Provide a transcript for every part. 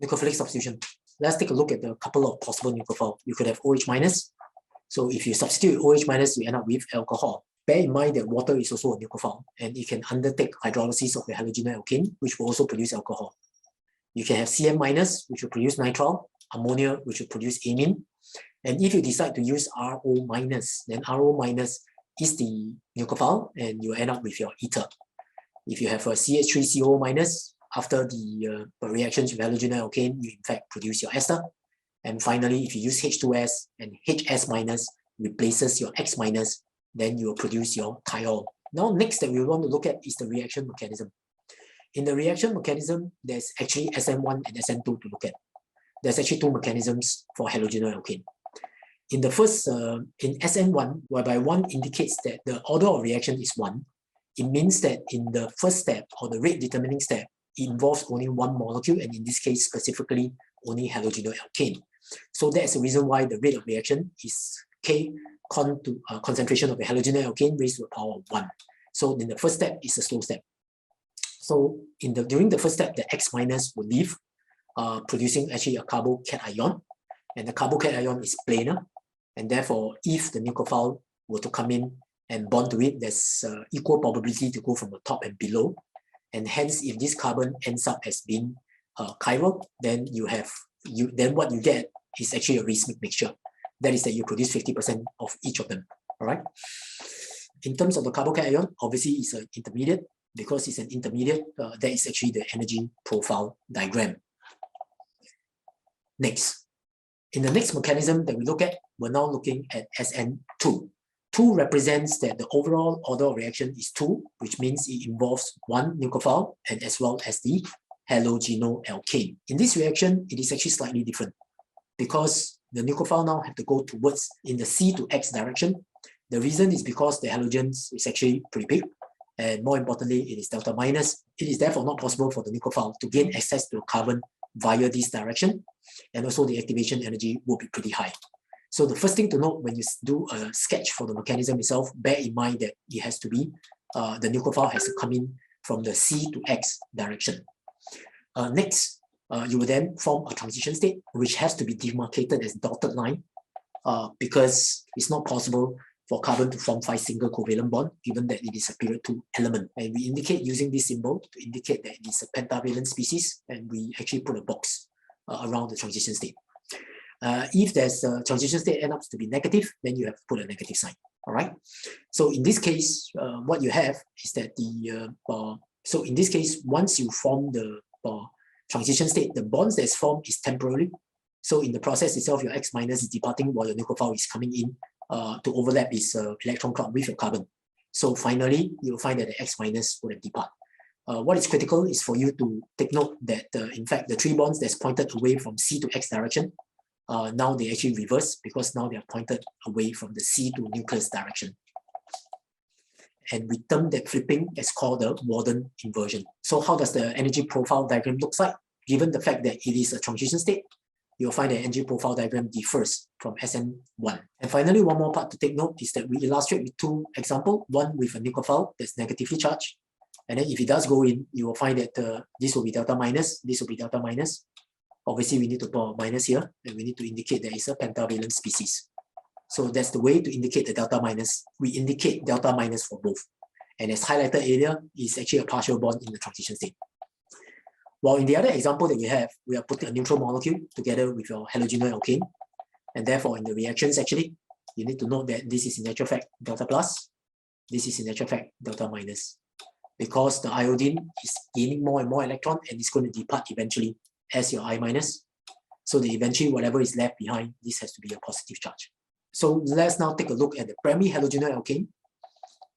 nucleophilic substitution. Let's take a look at the couple of possible nucleophile. You could have OH minus. So if you substitute OH minus, you end up with alcohol. Bear in mind that water is also a nucleophile, and it can undertake hydrolysis of the halogenyl alkane, which will also produce alcohol. You can have Cm minus, which will produce nitrile, ammonia, which will produce amine. And if you decide to use RO minus, then RO minus is the nucleophile, and you end up with your ether. If you have a CH3CO minus, after the reactions with halogenyl alkane, you in fact produce your ester. And finally, if you use H2S and HS minus replaces your X minus, then you will produce your thiol. Now, next that we want to look at is the reaction mechanism. In the reaction mechanism, there's actually SN1 and SN2 to look at. There's actually two mechanisms for halogenyl alkane. In the first, in SN1, whereby 1 indicates that the order of reaction is 1, it means that in the first step or the rate determining step, it involves only one molecule, and in this case, specifically, only halogenyl alkane. So that's the reason why the rate of reaction is K concentration of the halogenyl alkane raised to the power of 1. So in the first step, it's a slow step. So during the first step, the X minus will leave, producing actually a carbocation, and the carbocation is planar, and therefore, if the nucleophile were to come in and bond to it, there's equal probability to go from the top and below, and hence, if this carbon ends up as being chiral, then then what you get is actually a racemic mixture. That is that you produce 50% of each of them. All right. In terms of the carbocation, obviously it's an intermediate. Because it's an intermediate, that is actually the energy profile diagram. Next, in the next mechanism that we look at, we're now looking at SN2. 2 represents that the overall order of reaction is 2, which means it involves one nucleophile and as well as the halogenyl alkane. In this reaction, it is actually slightly different because the nucleophile now have to go towards in the C to X direction. The reason is because the halogens is actually pretty big, and more importantly, it is delta minus. It is therefore not possible for the nucleophile to gain access to carbon via this direction, and also the activation energy will be pretty high. So the first thing to note when you do a sketch for the mechanism itself, bear in mind that it has to be, the nucleophile has to come in from the C to X direction. Next, you will then form a transition state, which has to be demarcated as dotted line, because it's not possible for carbon to form 5 single covalent bond, given that it is a period 2 element. And we indicate using this symbol to indicate that it is a pentavalent species, and we actually put a box around the transition state. If there's a transition state ends up to be negative, then you have to put a negative sign. All right. So in this case, what you have is that so in this case, once you form the transition state, the bonds that's formed is temporary. So in the process itself, your X minus is departing while your nucleophile is coming in to overlap its electron cloud with your carbon. So finally, you'll find that the X minus would have depart. What is critical is for you to take note that in fact, the 3 bonds that's pointed away from C to X direction, now they actually reverse because now they are pointed away from the C to nucleus direction. And we term that flipping as called the Warden inversion. So how does the energy profile diagram look like? Given the fact that it is a transition state, you'll find the energy profile diagram differs from SN1. And finally, one more part to take note is that we illustrate with 2 examples, one with a nucleophile that's negatively charged. And then if it does go in, you will find that this will be delta minus, this will be delta minus. Obviously, we need to put a minus here, and we need to indicate that it's a pentavalent species. So that's the way to indicate the delta minus. We indicate delta minus for both. And as highlighted earlier, is actually a partial bond in the transition state. While in the other example that we are putting a neutral molecule together with your halogenyl alkane. And therefore, in the reactions, actually, you need to note that this is in actual fact delta plus, this is in actual fact delta minus. Because the iodine is gaining more and more electron, and it's going to depart eventually as your I minus. So that eventually, whatever is left behind, this has to be a positive charge. So let's now take a look at the primary halogenyl alkane.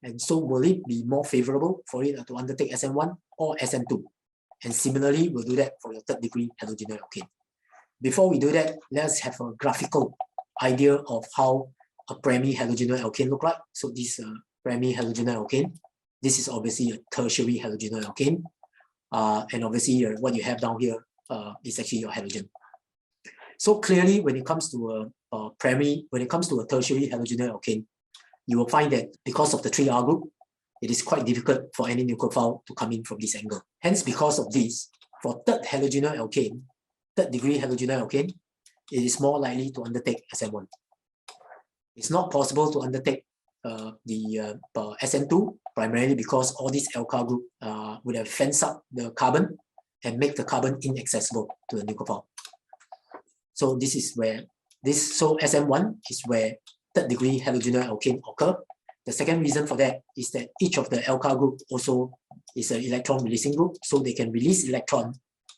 And so will it be more favorable for it to undertake SN1 or SN2? And similarly, we'll do that for your 3rd degree halogenyl alkane. Before we do that, let's have a graphical idea of how a primary halogenyl alkane look like. So this primary halogenyl alkane, this is obviously a tertiary halogenyl alkane. And obviously what you have down here is actually your halogen. So clearly, when it comes to a tertiary halogenyl alkane, you will find that because of the 3R group, it is quite difficult for any nucleophile to come in from this angle. Hence, because of this, for 3rd halogenyl alkane, third degree halogenyl alkane, it is more likely to undertake SN1. It's not possible to undertake SN2 primarily because all these alkyl group would have fenced up the carbon and make the carbon inaccessible to the nucleophile. So this is where so SN1 is where third degree halogenyl alkane occur. The second reason for that is that each of the alkyl group also is an electron releasing group, so they can release electron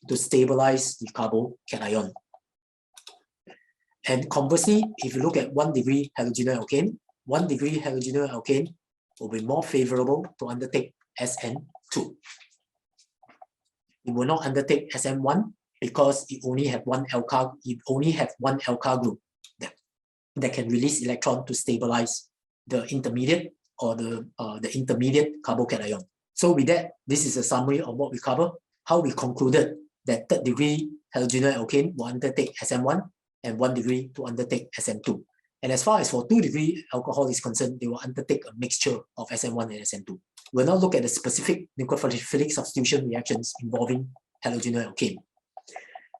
to stabilize the carbocation. And conversely, if you look at 1 degree halogenyl alkane, 1 degree halogenyl alkane will be more favorable to undertake SN2. It will not undertake SN1 because it only have one alkyl group that can release electron to stabilize the intermediate or the intermediate carbocation. So with that, this is a summary of what we cover, how we concluded that third degree halogenyl alkane will undertake SN1 and 1 degree to undertake SN2. And as far as for 2 degree alcohol is concerned, they will undertake a mixture of SN1 and SN2. We'll now look at the specific nucleophilic substitution reactions involving halogenyl alkane.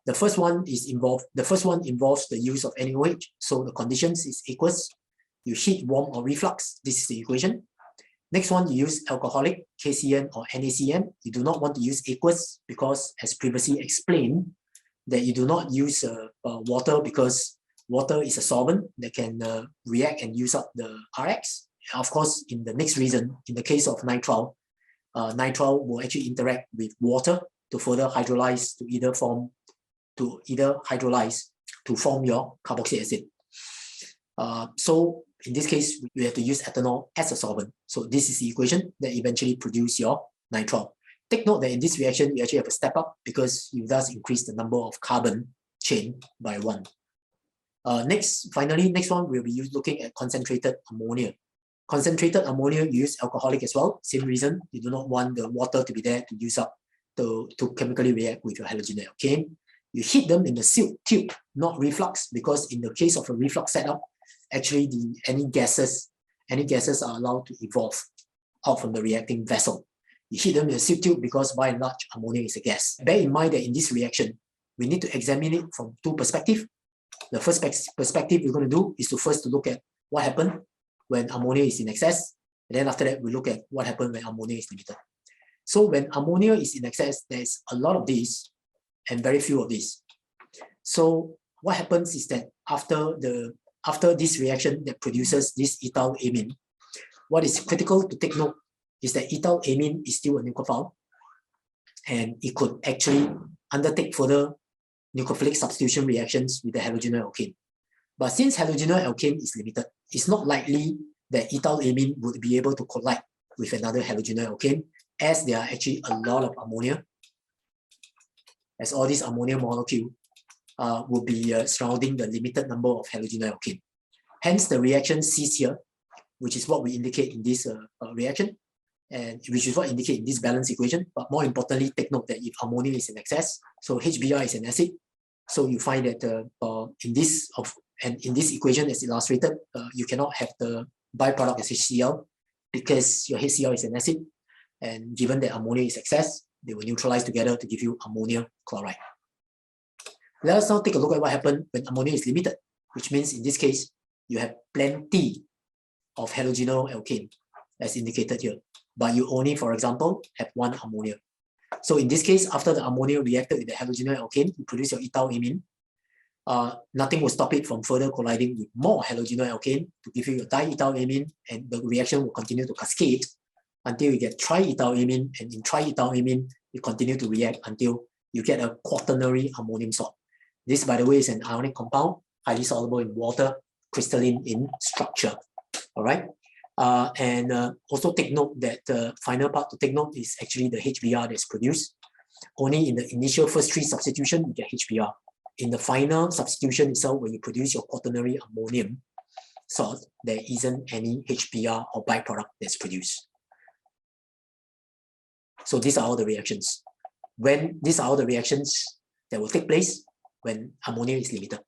The first one involves the use of NaOH. So the conditions is aqueous. You heat, warm, or reflux. This is the equation. Next one, you use alcoholic, KCN or NaCN. You do not want to use aqueous because, as previously explained, that you do not use water because water is a solvent that can react and use up the Rx. Of course, in the next reason, in the case of nitrile, nitrile will actually interact with water to further hydrolyze to form your carboxylic acid. So in this case, you have to use ethanol as a solvent. So this is the equation that eventually produce your nitrile. Take note that in this reaction, you actually have a step up because you thus increase the number of carbon chain by 1. Next one, we'll be looking at concentrated ammonia. Concentrated ammonia, you use alcoholic as well. Same reason, you do not want the water to be there to use up to chemically react with your halogenyl alkane. You heat them in a sealed tube, not reflux, because in the case of a reflux setup, actually any gases are allowed to evolve out from the reacting vessel. You heat them in a sealed tube because by and large, ammonia is a gas. Bear in mind that in this reaction, we need to examine it from 2 perspectives. The first perspective we're going to do is to first look at what happened when ammonia is in excess. And then after that, we look at what happened when ammonia is limited. So when ammonia is in excess, there's a lot of these and very few of these. So what happens is that after this reaction that produces this ethyl amine, what is critical to take note is that ethyl amine is still a nucleophile, and it could actually undertake further nucleophilic substitution reactions with the halogenyl alkane. But since halogenyl alkane is limited, it's not likely that ethyl amine would be able to collide with another halogenyl alkane, as there are actually a lot of ammonia, as all these ammonia molecule will be surrounding the limited number of halogenyl alkane. Hence, the reaction cease here, which is what we indicate in this reaction, and which is what indicate in this balance equation. But more importantly, take note that if ammonia is in excess, so HBr is an acid, so you find that in this equation as illustrated, you cannot have the byproduct as HCl because your HCl is an acid, and given that ammonia is excess, they will neutralize together to give you ammonia chloride. Let us now take a look at what happened when ammonia is limited, which means in this case, you have plenty of halogenyl alkane as indicated here, but you only, for example, have 1 ammonia. So in this case, after the ammonia reacted with the halogenyl alkane, you produce your ethyl amine. Nothing will stop it from further colliding with more halogenyl alkane to give you your diethyl amine, and the reaction will continue to cascade until you get triethyl amine, and in triethyl amine, you continue to react until you get a quaternary ammonium salt. This, by the way, is an ionic compound, highly soluble in water, crystalline in structure. All right. Also take note that the final part to take note is actually the HBr that's produced. Only in the initial first 3 substitution, you get HBr. In the final substitution itself, when you produce your quaternary ammonium salt, there isn't any HBr or byproduct that's produced. So these are all the reactions. These are all the reactions that will take place when ammonia is limited.